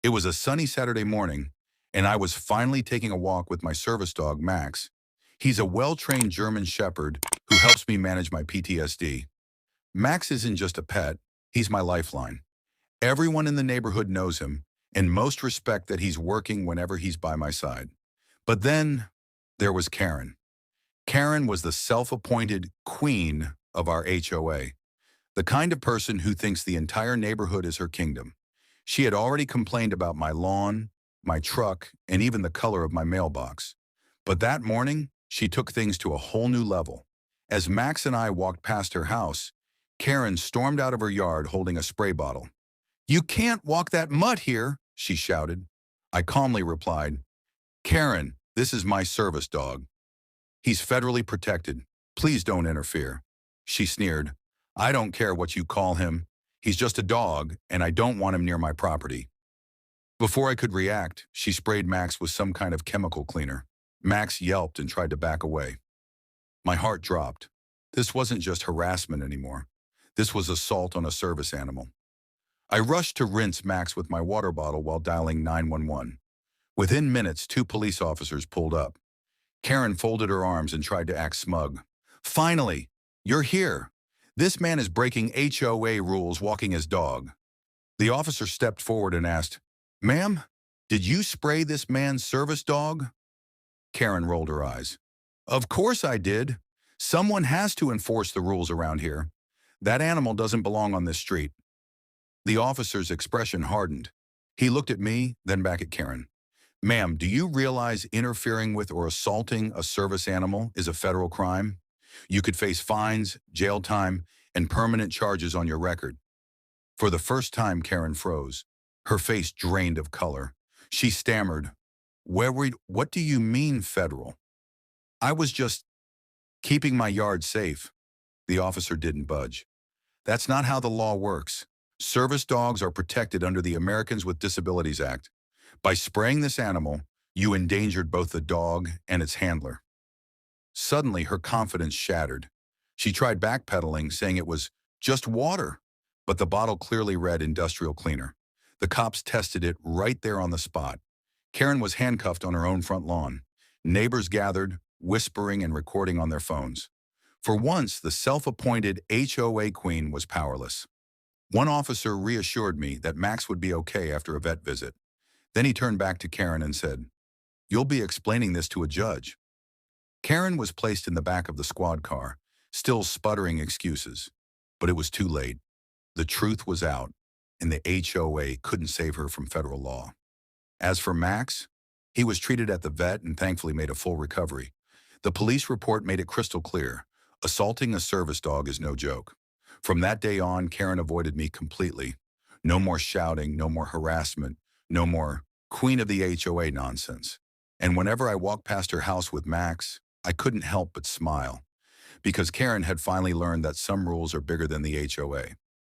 It was a sunny Saturday morning, and I was finally taking a walk with my service dog, Max. He's a well-trained German Shepherd who helps me manage my PTSD. Max isn't just a pet, he's my lifeline. Everyone in the neighborhood knows him, and most respect that he's working whenever he's by my side. But then there was Karen. Karen was the self-appointed queen of our HOA, the kind of person who thinks the entire neighborhood is her kingdom. She had already complained about my lawn, my truck, and even the color of my mailbox. But that morning, she took things to a whole new level. As Max and I walked past her house, Karen stormed out of her yard holding a spray bottle. "You can't walk that mud here," she shouted. I calmly replied, "Karen, this is my service dog. He's federally protected. Please don't interfere." She sneered, "I don't care what you call him. He's just a dog, and I don't want him near my property." Before I could react, she sprayed Max with some kind of chemical cleaner. Max yelped and tried to back away. My heart dropped. This wasn't just harassment anymore. This was assault on a service animal. I rushed to rinse Max with my water bottle while dialing 911. Within minutes, two police officers pulled up. Karen folded her arms and tried to act smug. "Finally, you're here. This man is breaking HOA rules walking his dog." The officer stepped forward and asked, "Ma'am, did you spray this man's service dog?" Karen rolled her eyes. "Of course I did. Someone has to enforce the rules around here. That animal doesn't belong on this street." The officer's expression hardened. He looked at me, then back at Karen. "Ma'am, do you realize interfering with or assaulting a service animal is a federal crime? You could face fines, jail time, and permanent charges on your record." For the first time, Karen froze. Her face drained of color. She stammered, What do you mean federal?" "I was just keeping my yard safe." The officer didn't budge. "That's not how the law works. Service dogs are protected under the Americans with Disabilities Act. By spraying this animal, you endangered both the dog and its handler." Suddenly, her confidence shattered. She tried backpedaling, saying it was just water, but the bottle clearly read industrial cleaner. The cops tested it right there on the spot. Karen was handcuffed on her own front lawn. Neighbors gathered, whispering and recording on their phones. For once, the self-appointed HOA queen was powerless. One officer reassured me that Max would be okay after a vet visit. Then he turned back to Karen and said, "You'll be explaining this to a judge." Karen was placed in the back of the squad car, still sputtering excuses. But it was too late. The truth was out, and the HOA couldn't save her from federal law. As for Max, he was treated at the vet and thankfully made a full recovery. The police report made it crystal clear. Assaulting a service dog is no joke. From that day on, Karen avoided me completely. No more shouting, no more harassment, no more queen of the HOA nonsense. And whenever I walked past her house with Max, I couldn't help but smile, because Karen had finally learned that some rules are bigger than the HOA.